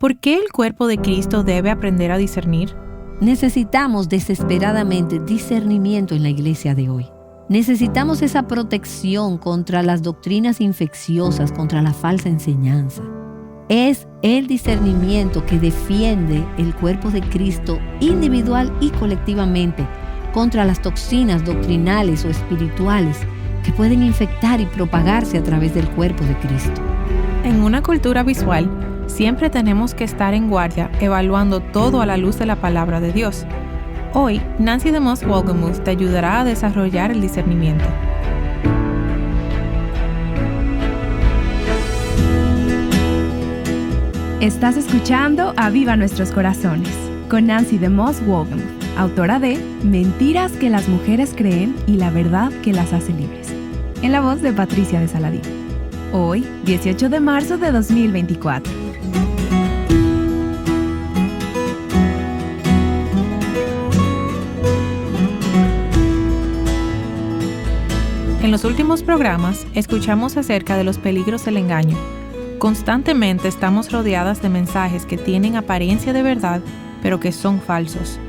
¿Por qué el cuerpo de Cristo debe aprender a discernir? Necesitamos desesperadamente discernimiento en la iglesia de hoy. Necesitamos esa protección contra las doctrinas infecciosas, contra la falsa enseñanza. Es el discernimiento que defiende el cuerpo de Cristo individual y colectivamente contra las toxinas doctrinales o espirituales que pueden infectar y propagarse a través del cuerpo de Cristo. En una cultura visual, siempre tenemos que estar en guardia, evaluando todo a la luz de la palabra de Dios. Hoy, Nancy DeMoss Wolgemuth te ayudará a desarrollar el discernimiento. Estás escuchando Aviva Nuestros Corazones con Nancy DeMoss Wolgemuth, autora de Mentiras que las mujeres creen y la verdad que las hace libres, en la voz de Patricia de Saladín. Hoy, 18 de marzo de 2024. En los últimos programas, escuchamos acerca de los peligros del engaño. Constantemente estamos rodeadas de mensajes que tienen apariencia de verdad, pero que son falsos.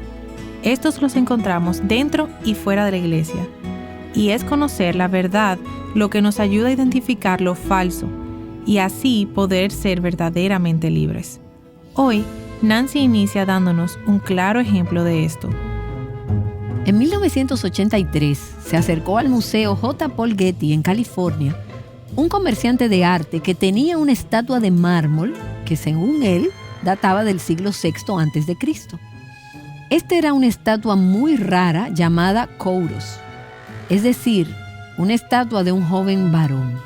Estos los encontramos dentro y fuera de la iglesia. Y es conocer la verdad lo que nos ayuda a identificar lo falso y así poder ser verdaderamente libres. Hoy, Nancy inicia dándonos un claro ejemplo de esto. En 1983 se acercó al Museo J. Paul Getty en California un comerciante de arte que tenía una estatua de mármol que, según él, databa del siglo VI a.C. Esta era una estatua muy rara llamada Kouros, es decir, una estatua de un joven varón.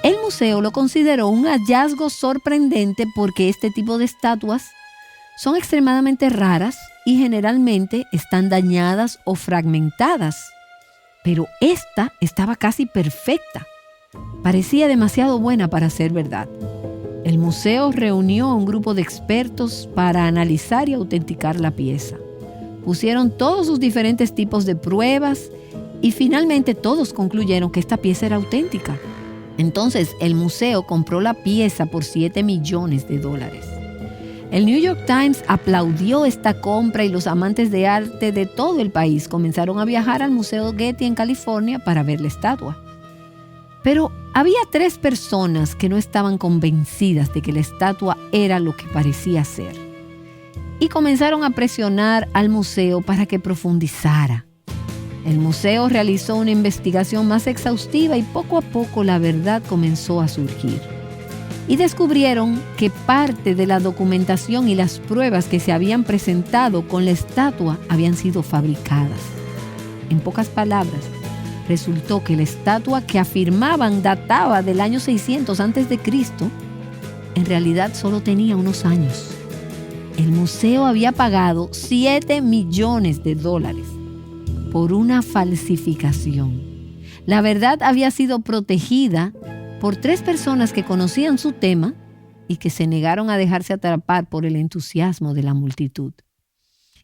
El museo lo consideró un hallazgo sorprendente porque este tipo de estatuas son extremadamente raras y generalmente están dañadas o fragmentadas. Pero esta estaba casi perfecta. Parecía demasiado buena para ser verdad. El museo reunió a un grupo de expertos para analizar y autenticar la pieza. Pusieron todos sus diferentes tipos de pruebas y finalmente todos concluyeron que esta pieza era auténtica. Entonces el museo compró la pieza por $7 millones. El New York Times aplaudió esta compra y los amantes de arte de todo el país comenzaron a viajar al Museo Getty en California para ver la estatua. Pero había 3 personas que no estaban convencidas de que la estatua era lo que parecía ser. Y comenzaron a presionar al museo para que profundizara. El museo realizó una investigación más exhaustiva y poco a poco la verdad comenzó a surgir. Y descubrieron que parte de la documentación y las pruebas que se habían presentado con la estatua habían sido fabricadas. En pocas palabras, resultó que la estatua que afirmaban databa del año 600 a.C., en realidad solo tenía unos años. El museo había pagado $7 millones por una falsificación. La verdad había sido protegida por 3 personas que conocían su tema y que se negaron a dejarse atrapar por el entusiasmo de la multitud.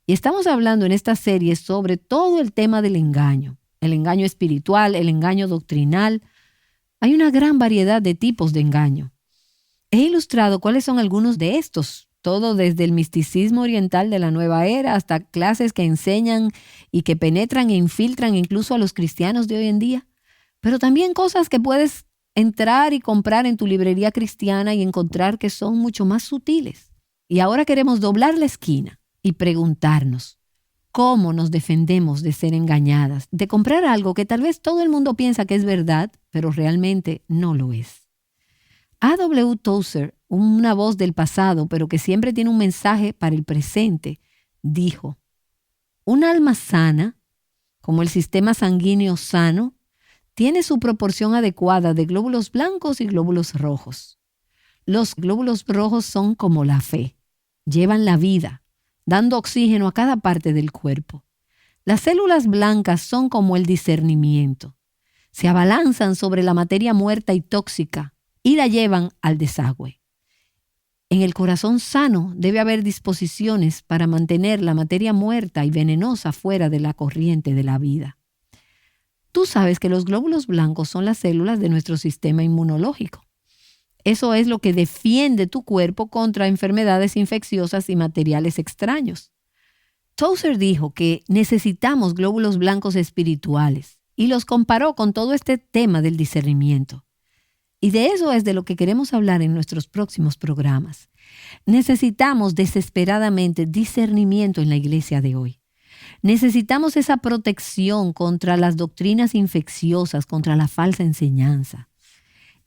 Y estamos hablando en esta serie sobre todo el tema del engaño. El engaño espiritual, el engaño doctrinal. Hay una gran variedad de tipos de engaño. He ilustrado cuáles son algunos de estos, todo desde el misticismo oriental de la nueva era hasta clases que enseñan y que penetran e infiltran incluso a los cristianos de hoy en día. Pero también cosas que puedes entrar y comprar en tu librería cristiana y encontrar que son mucho más sutiles. Y ahora queremos doblar la esquina y preguntarnos, ¿cómo nos defendemos de ser engañadas, de comprar algo que tal vez todo el mundo piensa que es verdad, pero realmente no lo es? A.W. Tozer, una voz del pasado, pero que siempre tiene un mensaje para el presente, dijo: un alma sana, como el sistema sanguíneo sano, tiene su proporción adecuada de glóbulos blancos y glóbulos rojos. Los glóbulos rojos son como la fe, llevan la vida, dando oxígeno a cada parte del cuerpo. Las células blancas son como el discernimiento. Se abalanzan sobre la materia muerta y tóxica y la llevan al desagüe. En el corazón sano debe haber disposiciones para mantener la materia muerta y venenosa fuera de la corriente de la vida. Tú sabes que los glóbulos blancos son las células de nuestro sistema inmunológico. Eso es lo que defiende tu cuerpo contra enfermedades infecciosas y materiales extraños. Tozer dijo que necesitamos glóbulos blancos espirituales y los comparó con todo este tema del discernimiento. Y de eso es de lo que queremos hablar en nuestros próximos programas. Necesitamos desesperadamente discernimiento en la iglesia de hoy. Necesitamos esa protección contra las doctrinas infecciosas, contra la falsa enseñanza.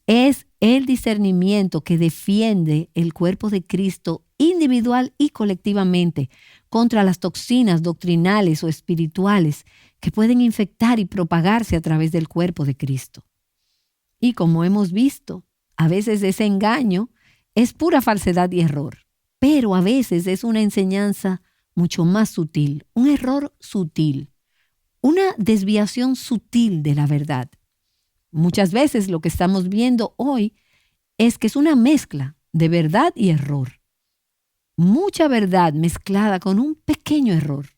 Es el discernimiento que defiende el cuerpo de Cristo individual y colectivamente contra las toxinas doctrinales o espirituales que pueden infectar y propagarse a través del cuerpo de Cristo. Y como hemos visto, a veces ese engaño es pura falsedad y error, pero a veces es una enseñanza mucho más sutil, un error sutil, una desviación sutil de la verdad. Muchas veces lo que estamos viendo hoy es que es una mezcla de verdad y error. Mucha verdad mezclada con un pequeño error,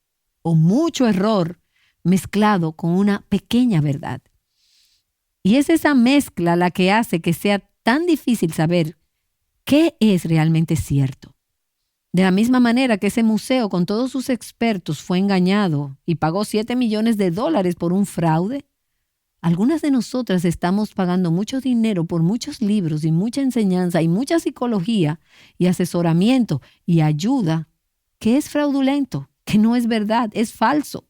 o mucho error mezclado con una pequeña verdad. Y es esa mezcla la que hace que sea tan difícil saber qué es realmente cierto. De la misma manera que ese museo con todos sus expertos fue engañado y pagó $7 millones por un fraude, algunas de nosotras estamos pagando mucho dinero por muchos libros y mucha enseñanza y mucha psicología y asesoramiento y ayuda que es fraudulento, que no es verdad, es falso.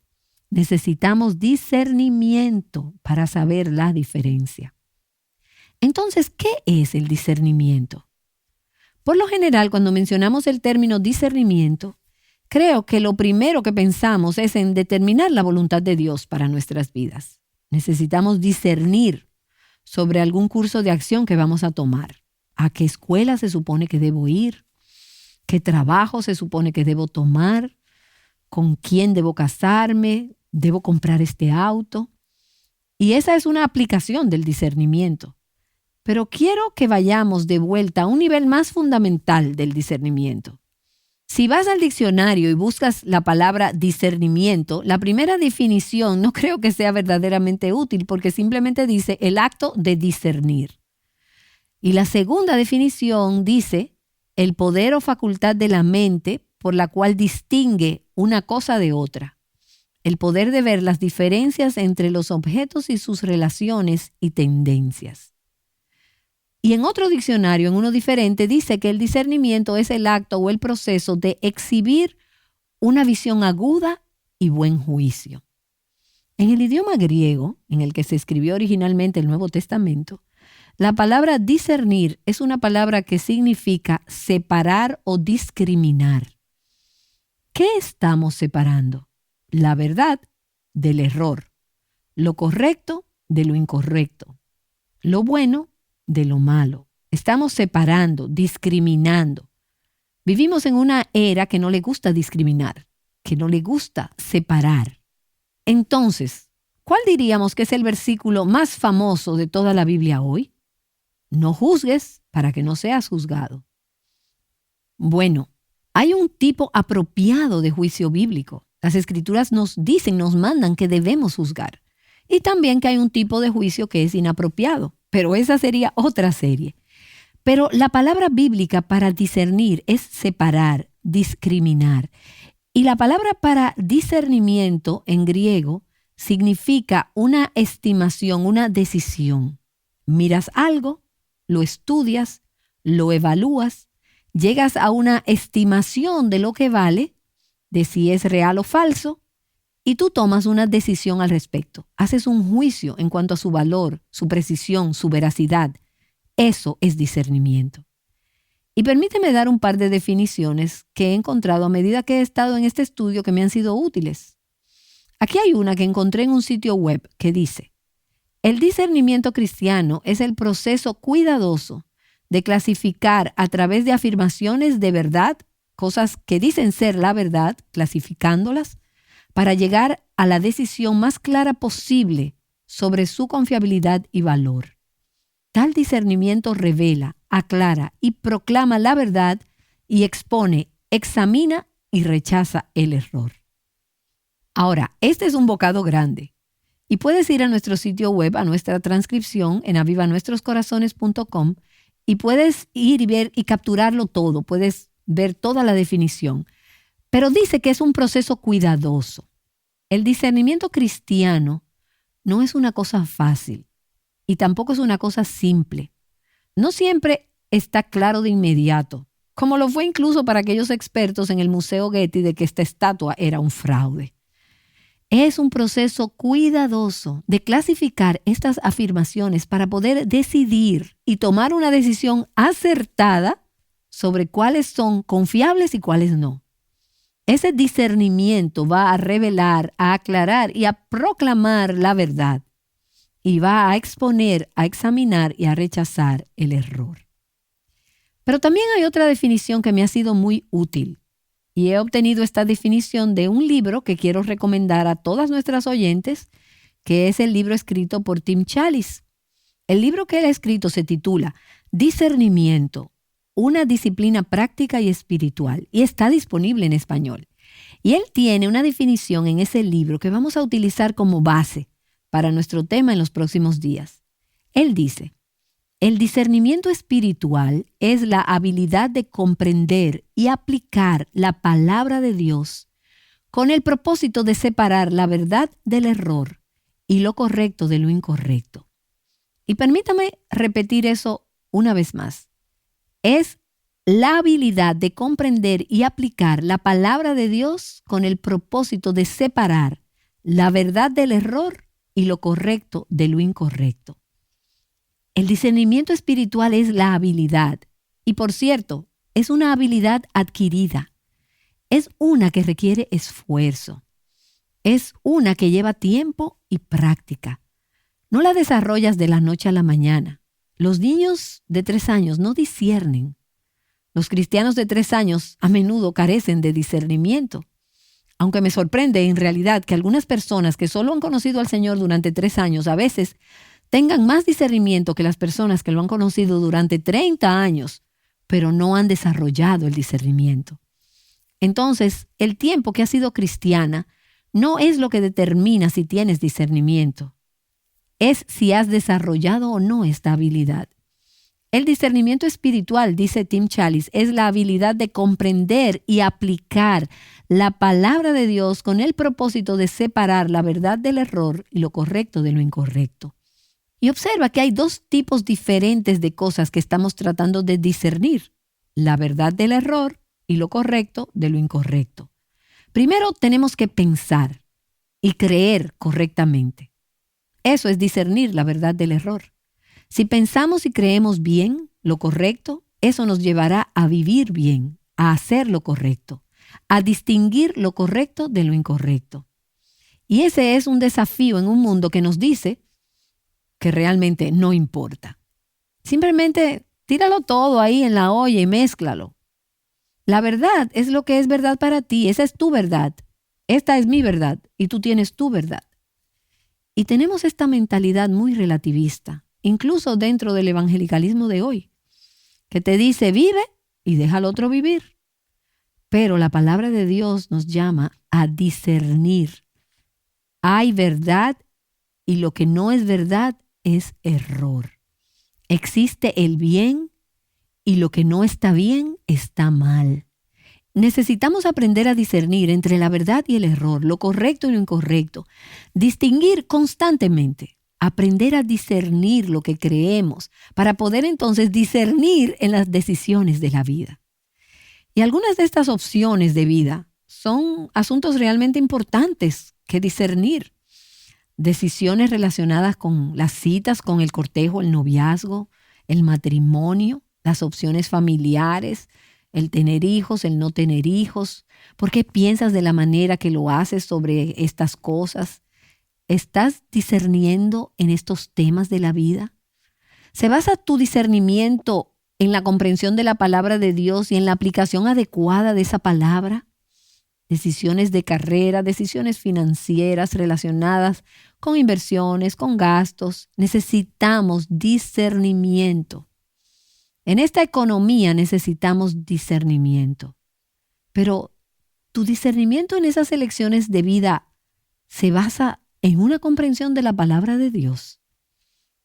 Necesitamos discernimiento para saber la diferencia. Entonces, ¿qué es el discernimiento? Por lo general, cuando mencionamos el término discernimiento, creo que lo primero que pensamos es en determinar la voluntad de Dios para nuestras vidas. Necesitamos discernir sobre algún curso de acción que vamos a tomar. ¿A qué escuela se supone que debo ir? ¿Qué trabajo se supone que debo tomar? ¿Con quién debo casarme? ¿Debo comprar este auto? Y esa es una aplicación del discernimiento. Pero quiero que vayamos de vuelta a un nivel más fundamental del discernimiento. Si vas al diccionario y buscas la palabra discernimiento, la primera definición no creo que sea verdaderamente útil porque simplemente dice el acto de discernir. Y la segunda definición dice el poder o facultad de la mente por la cual distingue una cosa de otra. El poder de ver las diferencias entre los objetos y sus relaciones y tendencias. Y en otro diccionario, en uno diferente, dice que el discernimiento es el acto o el proceso de exhibir una visión aguda y buen juicio. En el idioma griego, en el que se escribió originalmente el Nuevo Testamento, la palabra discernir es una palabra que significa separar o discriminar. ¿Qué estamos separando? La verdad del error, lo correcto de lo incorrecto, lo bueno de lo malo. Estamos separando, discriminando. Vivimos en una era que no le gusta discriminar, que no le gusta separar. Entonces, ¿cuál diríamos que es el versículo más famoso de toda la Biblia hoy? No juzgues para que no seas juzgado. Bueno, hay un tipo apropiado de juicio bíblico. Las Escrituras nos dicen, nos mandan que debemos juzgar. Y también que hay un tipo de juicio que es inapropiado. Pero esa sería otra serie. Pero la palabra bíblica para discernir es separar, discriminar. Y la palabra para discernimiento en griego significa una estimación, una decisión. Miras algo, lo estudias, lo evalúas, llegas a una estimación de lo que vale, de si es real o falso, y tú tomas una decisión al respecto. Haces un juicio en cuanto a su valor, su precisión, su veracidad. Eso es discernimiento. Y permíteme dar un par de definiciones que he encontrado a medida que he estado en este estudio que me han sido útiles. Aquí hay una que encontré en un sitio web que dice: el discernimiento cristiano es el proceso cuidadoso de clasificar a través de afirmaciones de verdad, cosas que dicen ser la verdad, clasificándolas, para llegar a la decisión más clara posible sobre su confiabilidad y valor. Tal discernimiento revela, aclara y proclama la verdad y expone, examina y rechaza el error. Ahora, este es un bocado grande y puedes ir a nuestro sitio web, a nuestra transcripción en avivanuestroscorazones.com y puedes ir y ver y capturarlo todo, puedes ver toda la definición. Pero dice que es un proceso cuidadoso. El discernimiento cristiano no es una cosa fácil y tampoco es una cosa simple. No siempre está claro de inmediato, como lo fue incluso para aquellos expertos en el Museo Getty de que esta estatua era un fraude. Es un proceso cuidadoso de clasificar estas afirmaciones para poder decidir y tomar una decisión acertada sobre cuáles son confiables y cuáles no. Ese discernimiento va a revelar, a aclarar y a proclamar la verdad y va a exponer, a examinar y a rechazar el error. Pero también hay otra definición que me ha sido muy útil y he obtenido esta definición de un libro que quiero recomendar a todas nuestras oyentes, que es el libro escrito por Tim Challies. El libro que él ha escrito se titula Discernimiento, una disciplina práctica y espiritual, y está disponible en español. Y él tiene una definición en ese libro que vamos a utilizar como base para nuestro tema en los próximos días. Él dice: el discernimiento espiritual es la habilidad de comprender y aplicar la palabra de Dios con el propósito de separar la verdad del error y lo correcto de lo incorrecto. Y permítame repetir eso una vez más. Es la habilidad de comprender y aplicar la palabra de Dios con el propósito de separar la verdad del error y lo correcto de lo incorrecto. El discernimiento espiritual es la habilidad, y por cierto, es una habilidad adquirida. Es una que requiere esfuerzo. Es una que lleva tiempo y práctica. No la desarrollas de la noche a la mañana. Los niños de 3 años no disciernen. Los cristianos de 3 años a menudo carecen de discernimiento. Aunque me sorprende en realidad que algunas personas que solo han conocido al Señor durante 3 años a veces tengan más discernimiento que las personas que lo han conocido durante 30 años, pero no han desarrollado el discernimiento. Entonces, el tiempo que has sido cristiana no es lo que determina si tienes discernimiento. Es si has desarrollado o no esta habilidad. El discernimiento espiritual, dice Tim Challies, es la habilidad de comprender y aplicar la palabra de Dios con el propósito de separar la verdad del error y lo correcto de lo incorrecto. Y observa que hay 2 tipos diferentes de cosas que estamos tratando de discernir: la verdad del error y lo correcto de lo incorrecto. Primero tenemos que pensar y creer correctamente. Eso es discernir la verdad del error. Si pensamos y creemos bien lo correcto, eso nos llevará a vivir bien, a hacer lo correcto, a distinguir lo correcto de lo incorrecto. Y ese es un desafío en un mundo que nos dice que realmente no importa. Simplemente tíralo todo ahí en la olla y mézclalo. La verdad es lo que es verdad para ti. Esa es tu verdad. Esta es mi verdad y tú tienes tu verdad. Y tenemos esta mentalidad muy relativista, incluso dentro del evangelicalismo de hoy, que te dice vive y deja al otro vivir. Pero la palabra de Dios nos llama a discernir. Hay verdad y lo que no es verdad es error. Existe el bien y lo que no está bien está mal. Necesitamos aprender a discernir entre la verdad y el error, lo correcto y lo incorrecto. Distinguir constantemente. Aprender a discernir lo que creemos para poder entonces discernir en las decisiones de la vida. Y algunas de estas opciones de vida son asuntos realmente importantes que discernir. Decisiones relacionadas con las citas, con el cortejo, el noviazgo, el matrimonio, las opciones familiares, el tener hijos, el no tener hijos. ¿Por qué piensas de la manera que lo haces sobre estas cosas? ¿Estás discerniendo en estos temas de la vida? ¿Se basa tu discernimiento en la comprensión de la palabra de Dios y en la aplicación adecuada de esa palabra? Decisiones de carrera, decisiones financieras relacionadas con inversiones, con gastos. Necesitamos discernimiento. En esta economía necesitamos discernimiento. Pero tu discernimiento en esas elecciones de vida se basa en una comprensión de la palabra de Dios.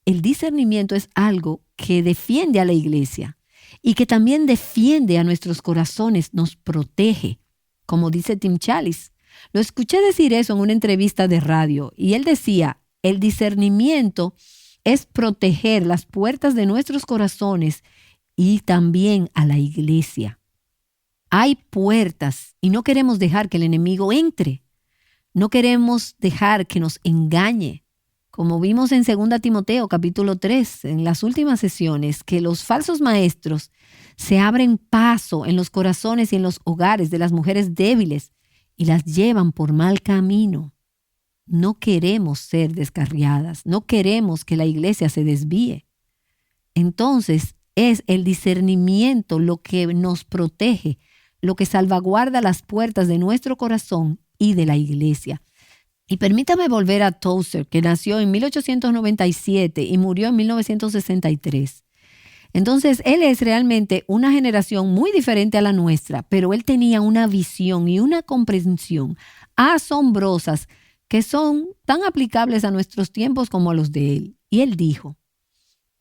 El discernimiento es algo que defiende a la iglesia y que también defiende a nuestros corazones, nos protege, como dice Tim Challies. Lo escuché decir eso en una entrevista de radio y él decía, el discernimiento es proteger las puertas de nuestros corazones y también a la iglesia. Hay puertas y no queremos dejar que el enemigo entre. No queremos dejar que nos engañe. Como vimos en 2 Timoteo capítulo 3, en las últimas sesiones, que los falsos maestros se abren paso en los corazones y en los hogares de las mujeres débiles y las llevan por mal camino. No queremos ser descarriadas, no queremos que la iglesia se desvíe. Entonces, es el discernimiento lo que nos protege, lo que salvaguarda las puertas de nuestro corazón y de la iglesia. Y permítame volver a Tozer, que nació en 1897 y murió en 1963. Entonces, él es realmente una generación muy diferente a la nuestra, pero él tenía una visión y una comprensión asombrosas que son tan aplicables a nuestros tiempos como a los de él. Y él dijo,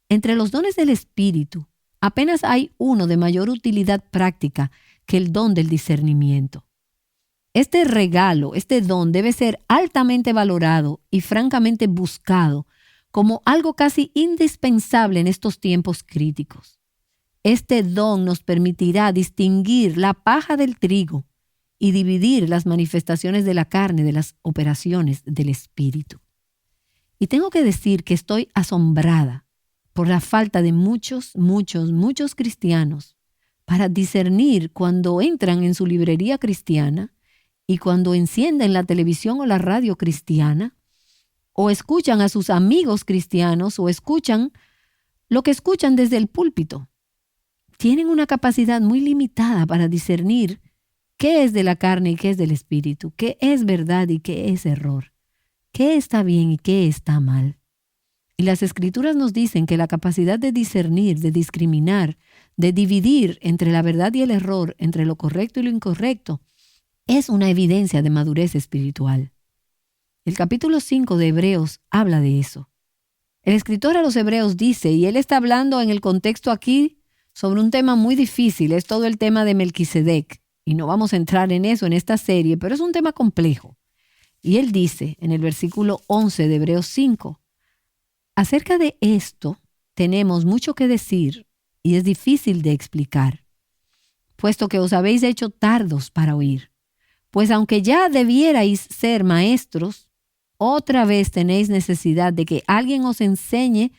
entre los dones del Espíritu, apenas hay uno de mayor utilidad práctica que el don del discernimiento. Este regalo, este don debe ser altamente valorado y francamente buscado como algo casi indispensable en estos tiempos críticos. Este don nos permitirá distinguir la paja del trigo y dividir las manifestaciones de la carne de las operaciones del Espíritu. Y tengo que decir que estoy asombrada por la falta de muchos cristianos para discernir cuando entran en su librería cristiana y cuando encienden la televisión o la radio cristiana, o escuchan a sus amigos cristianos, o escuchan lo que escuchan desde el púlpito. Tienen una capacidad muy limitada para discernir qué es de la carne y qué es del Espíritu, qué es verdad y qué es error, qué está bien y qué está mal. Y las Escrituras nos dicen que la capacidad de discernir, de discriminar, de dividir entre la verdad y el error, entre lo correcto y lo incorrecto, es una evidencia de madurez espiritual. El capítulo 5 de Hebreos habla de eso. El escritor a los Hebreos dice, y él está hablando en el contexto aquí sobre un tema muy difícil, es todo el tema de Melquisedec, y no vamos a entrar en eso en esta serie, pero es un tema complejo. Y él dice en el versículo 11 de Hebreos 5, acerca de esto tenemos mucho que decir y es difícil de explicar, puesto que os habéis hecho tardos para oír. Pues aunque ya debierais ser maestros, otra vez tenéis necesidad de que alguien os enseñe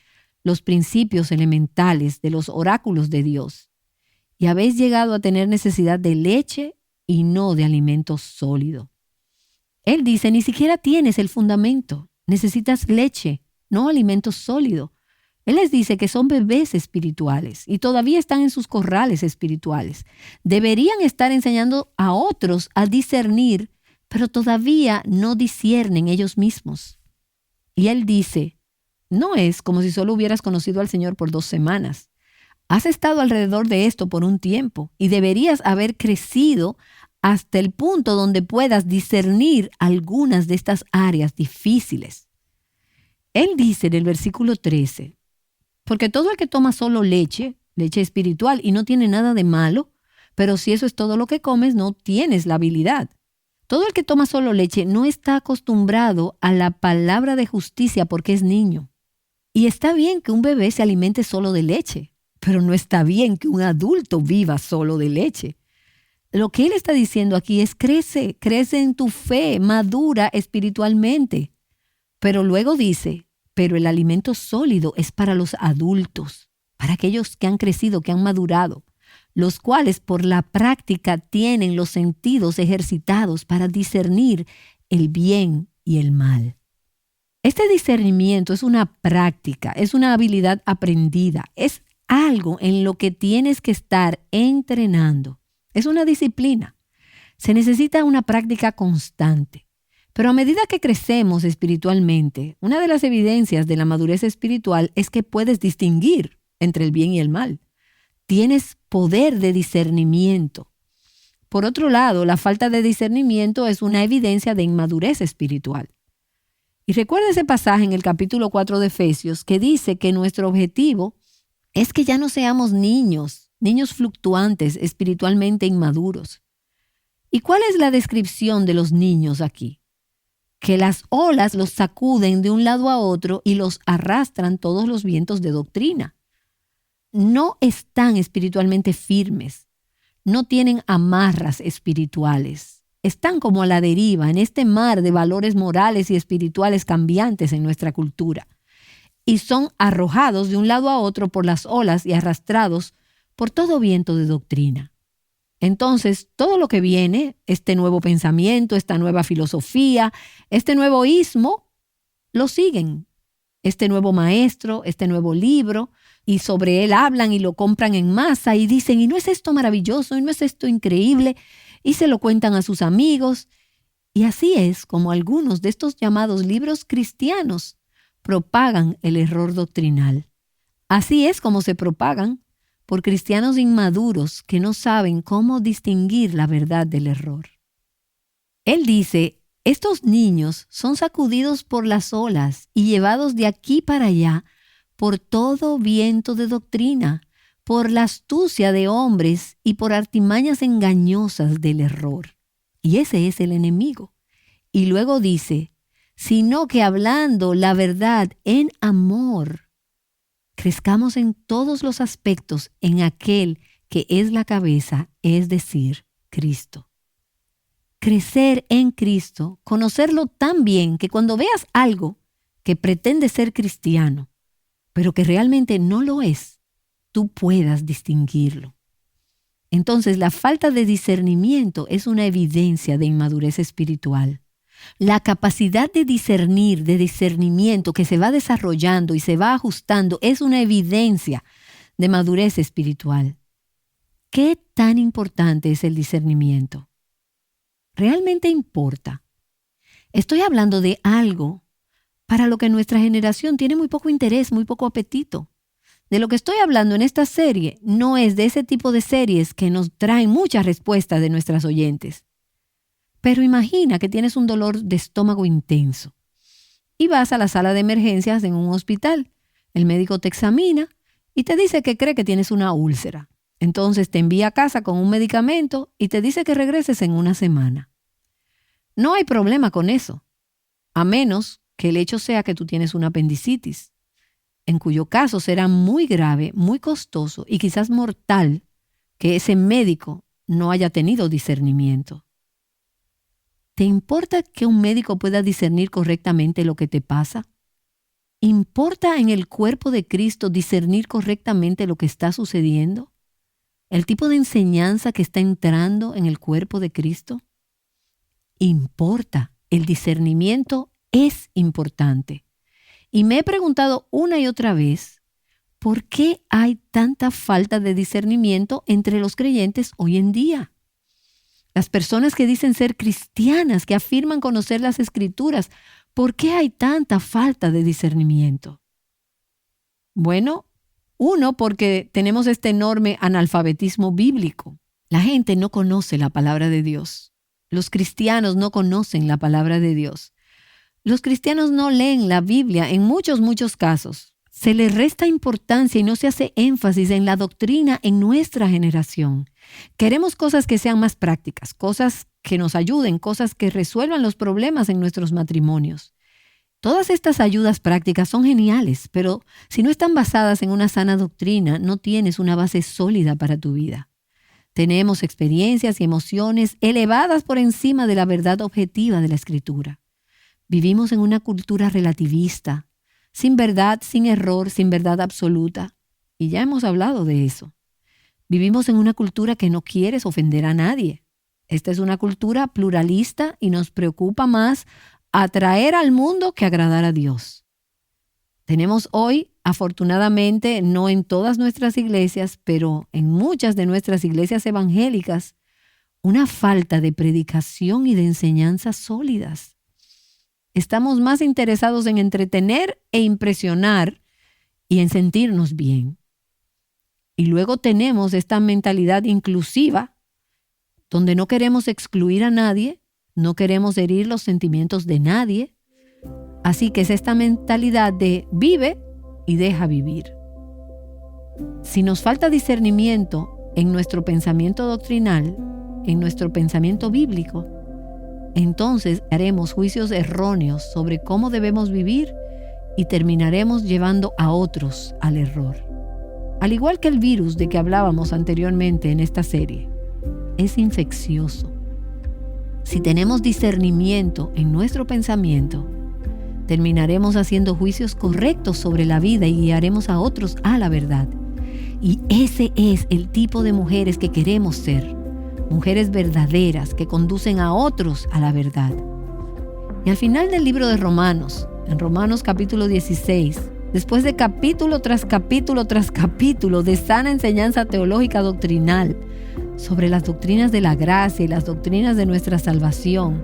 los principios elementales de los oráculos de Dios. Y habéis llegado a tener necesidad de leche y no de alimento sólido. Él dice, ni siquiera tienes el fundamento. Necesitas leche, no alimento sólido. Él les dice que son bebés espirituales y todavía están en sus corrales espirituales. Deberían estar enseñando a otros a discernir, pero todavía no disciernen ellos mismos. Y él dice, no es como si solo hubieras conocido al Señor por 2 semanas. Has estado alrededor de esto por un tiempo y deberías haber crecido hasta el punto donde puedas discernir algunas de estas áreas difíciles. Él dice en el versículo 13, porque todo el que toma solo leche espiritual, y no tiene nada de malo, pero si eso es todo lo que comes, no tienes la habilidad. Todo el que toma solo leche no está acostumbrado a la palabra de justicia porque es niño. Y está bien que un bebé se alimente solo de leche, pero no está bien que un adulto viva solo de leche. Lo que él está diciendo aquí es crece en tu fe, madura espiritualmente. Pero luego dice, pero el alimento sólido es para los adultos, para aquellos que han crecido, que han madurado, los cuales por la práctica tienen los sentidos ejercitados para discernir el bien y el mal. Este discernimiento es una práctica, es una habilidad aprendida, es algo en lo que tienes que estar entrenando. Es una disciplina. Se necesita una práctica constante. Pero a medida que crecemos espiritualmente, una de las evidencias de la madurez espiritual es que puedes distinguir entre el bien y el mal. Tienes poder de discernimiento. Por otro lado, la falta de discernimiento es una evidencia de inmadurez espiritual. Y recuerda ese pasaje en el capítulo 4 de Efesios que dice que nuestro objetivo es que ya no seamos niños fluctuantes, espiritualmente inmaduros. ¿Y cuál es la descripción de los niños aquí? Que las olas los sacuden de un lado a otro y los arrastran todos los vientos de doctrina. No están espiritualmente firmes, no tienen amarras espirituales. Están como a la deriva en este mar de valores morales y espirituales cambiantes en nuestra cultura. Y son arrojados de un lado a otro por las olas y arrastrados por todo viento de doctrina. Entonces, todo lo que viene, este nuevo pensamiento, esta nueva filosofía, este nuevo ismo, lo siguen. Este nuevo maestro, este nuevo libro, y sobre él hablan y lo compran en masa y dicen, ¿y no es esto maravilloso? ¿Y no es esto increíble? Y se lo cuentan a sus amigos. Y así es como algunos de estos llamados libros cristianos propagan el error doctrinal. Así es como se propagan por cristianos inmaduros que no saben cómo distinguir la verdad del error. Él dice, estos niños son sacudidos por las olas y llevados de aquí para allá por todo viento de doctrina, por la astucia de hombres y por artimañas engañosas del error. Y ese es el enemigo. Y luego dice, sino que hablando la verdad en amor, crezcamos en todos los aspectos en aquel que es la cabeza, es decir, Cristo. Crecer en Cristo, conocerlo tan bien que cuando veas algo que pretende ser cristiano, pero que realmente no lo es, tú puedas distinguirlo. Entonces, la falta de discernimiento es una evidencia de inmadurez espiritual. La capacidad de discernir, de discernimiento que se va desarrollando y se va ajustando es una evidencia de madurez espiritual. ¿Qué tan importante es el discernimiento? ¿Realmente importa? Estoy hablando de algo para lo que nuestra generación tiene muy poco interés, muy poco apetito. De lo que estoy hablando en esta serie no es de ese tipo de series que nos traen muchas respuestas de nuestras oyentes. Pero imagina que tienes un dolor de estómago intenso y vas a la sala de emergencias en un hospital. El médico te examina y te dice que cree que tienes una úlcera. Entonces te envía a casa con un medicamento y te dice que regreses en una semana. No hay problema con eso, a menos que el hecho sea que tú tienes una apendicitis, en cuyo caso será muy grave, muy costoso y quizás mortal que ese médico no haya tenido discernimiento. ¿Te importa que un médico pueda discernir correctamente lo que te pasa? ¿Importa en el cuerpo de Cristo discernir correctamente lo que está sucediendo? ¿El tipo de enseñanza que está entrando en el cuerpo de Cristo? Importa. El discernimiento es importante. Y me he preguntado una y otra vez, ¿por qué hay tanta falta de discernimiento entre los creyentes hoy en día? Las personas que dicen ser cristianas, que afirman conocer las Escrituras, ¿por qué hay tanta falta de discernimiento? Bueno, uno, porque tenemos este enorme analfabetismo bíblico. La gente no conoce la palabra de Dios. Los cristianos no conocen la palabra de Dios. Los cristianos no leen la Biblia en muchos casos. Se les resta importancia y no se hace énfasis en la doctrina en nuestra generación. Queremos cosas que sean más prácticas, cosas que nos ayuden, cosas que resuelvan los problemas en nuestros matrimonios. Todas estas ayudas prácticas son geniales, pero si no están basadas en una sana doctrina, no tienes una base sólida para tu vida. Tenemos experiencias y emociones elevadas por encima de la verdad objetiva de la Escritura. Vivimos en una cultura relativista, sin verdad, sin error, sin verdad absoluta. Y ya hemos hablado de eso. Vivimos en una cultura que no quiere ofender a nadie. Esta es una cultura pluralista y nos preocupa más atraer al mundo que agradar a Dios. Tenemos hoy, afortunadamente, no en todas nuestras iglesias, pero en muchas de nuestras iglesias evangélicas, una falta de predicación y de enseñanzas sólidas. Estamos más interesados en entretener e impresionar y en sentirnos bien. Y luego tenemos esta mentalidad inclusiva, donde no queremos excluir a nadie, no queremos herir los sentimientos de nadie. Así que es esta mentalidad de vive y deja vivir. Si nos falta discernimiento en nuestro pensamiento doctrinal, en nuestro pensamiento bíblico, entonces haremos juicios erróneos sobre cómo debemos vivir y terminaremos llevando a otros al error. Al igual que el virus de que hablábamos anteriormente en esta serie, es infeccioso. Si tenemos discernimiento en nuestro pensamiento, terminaremos haciendo juicios correctos sobre la vida y guiaremos a otros a la verdad. Y ese es el tipo de mujeres que queremos ser. Mujeres verdaderas que conducen a otros a la verdad. Y al final del libro de Romanos, en Romanos capítulo 16, después de capítulo tras capítulo tras capítulo de sana enseñanza teológica doctrinal sobre las doctrinas de la gracia y las doctrinas de nuestra salvación,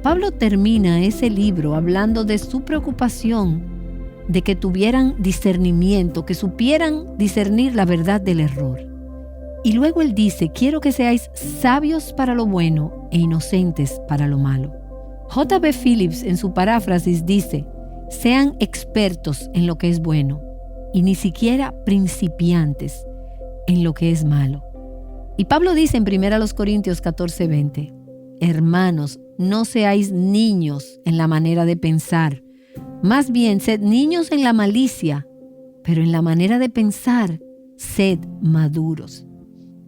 Pablo termina ese libro hablando de su preocupación de que tuvieran discernimiento, que supieran discernir la verdad del error. Y luego él dice, quiero que seáis sabios para lo bueno e inocentes para lo malo. J.B. Phillips en su paráfrasis dice, sean expertos en lo que es bueno y ni siquiera principiantes en lo que es malo. Y Pablo dice en 1 Corintios 14:20, hermanos, no seáis niños en la manera de pensar, más bien sed niños en la malicia, pero en la manera de pensar, sed maduros.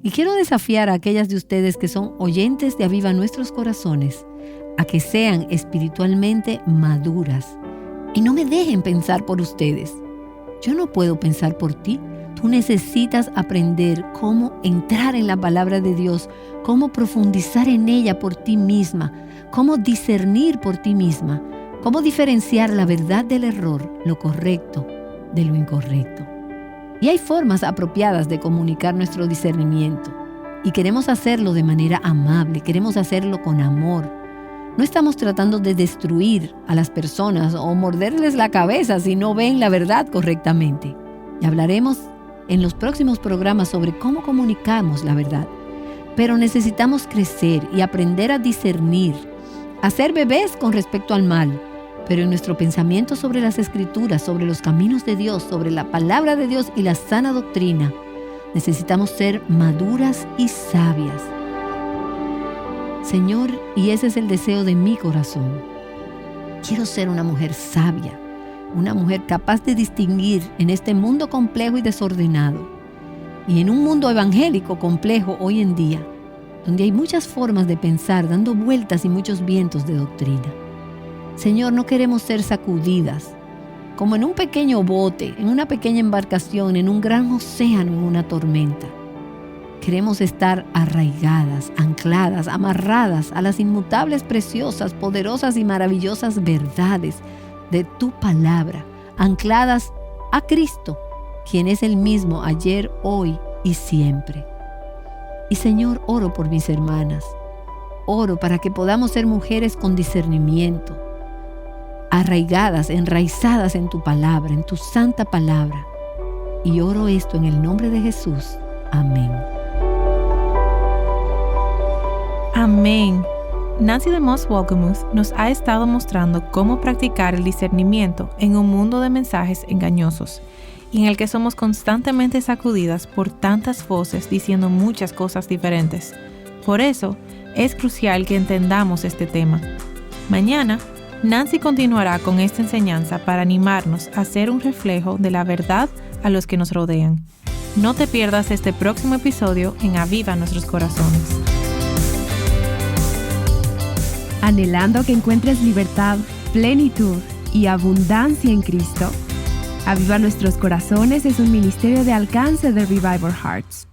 Y quiero desafiar a aquellas de ustedes que son oyentes de Aviva Nuestros Corazones a que sean espiritualmente maduras y no me dejen pensar por ustedes. Yo no puedo pensar por ti. Tú necesitas aprender cómo entrar en la palabra de Dios, cómo profundizar en ella por ti misma, cómo discernir por ti misma, cómo diferenciar la verdad del error, lo correcto de lo incorrecto. Y hay formas apropiadas de comunicar nuestro discernimiento. Y queremos hacerlo de manera amable, queremos hacerlo con amor. No estamos tratando de destruir a las personas o morderles la cabeza si no ven la verdad correctamente. Y hablaremos en los próximos programas sobre cómo comunicamos la verdad. Pero necesitamos crecer y aprender a discernir, a ser bebés con respecto al mal, pero en nuestro pensamiento sobre las Escrituras, sobre los caminos de Dios, sobre la palabra de Dios y la sana doctrina, necesitamos ser maduras y sabias. Señor, y ese es el deseo de mi corazón. Quiero ser una mujer sabia, una mujer capaz de distinguir en este mundo complejo y desordenado, y en un mundo evangélico complejo hoy en día, donde hay muchas formas de pensar dando vueltas y muchos vientos de doctrina. Señor, no queremos ser sacudidas, como en un pequeño bote, en una pequeña embarcación, en un gran océano, en una tormenta. Queremos estar arraigadas, ancladas, amarradas a las inmutables, preciosas, poderosas y maravillosas verdades de tu palabra, ancladas a Cristo, quien es el mismo ayer, hoy y siempre. Y Señor, oro por mis hermanas. Oro para que podamos ser mujeres con discernimiento, arraigadas, enraizadas en tu palabra, en tu santa palabra. Y oro esto en el nombre de Jesús. Amén. Amén. Nancy DeMoss Wolgemuth nos ha estado mostrando cómo practicar el discernimiento en un mundo de mensajes engañosos y en el que somos constantemente sacudidas por tantas voces diciendo muchas cosas diferentes. Por eso, es crucial que entendamos este tema. Mañana, Nancy continuará con esta enseñanza para animarnos a ser un reflejo de la verdad a los que nos rodean. No te pierdas este próximo episodio en Aviva Nuestros Corazones. Anhelando que encuentres libertad, plenitud y abundancia en Cristo, Aviva Nuestros Corazones es un ministerio de alcance de Revival Hearts.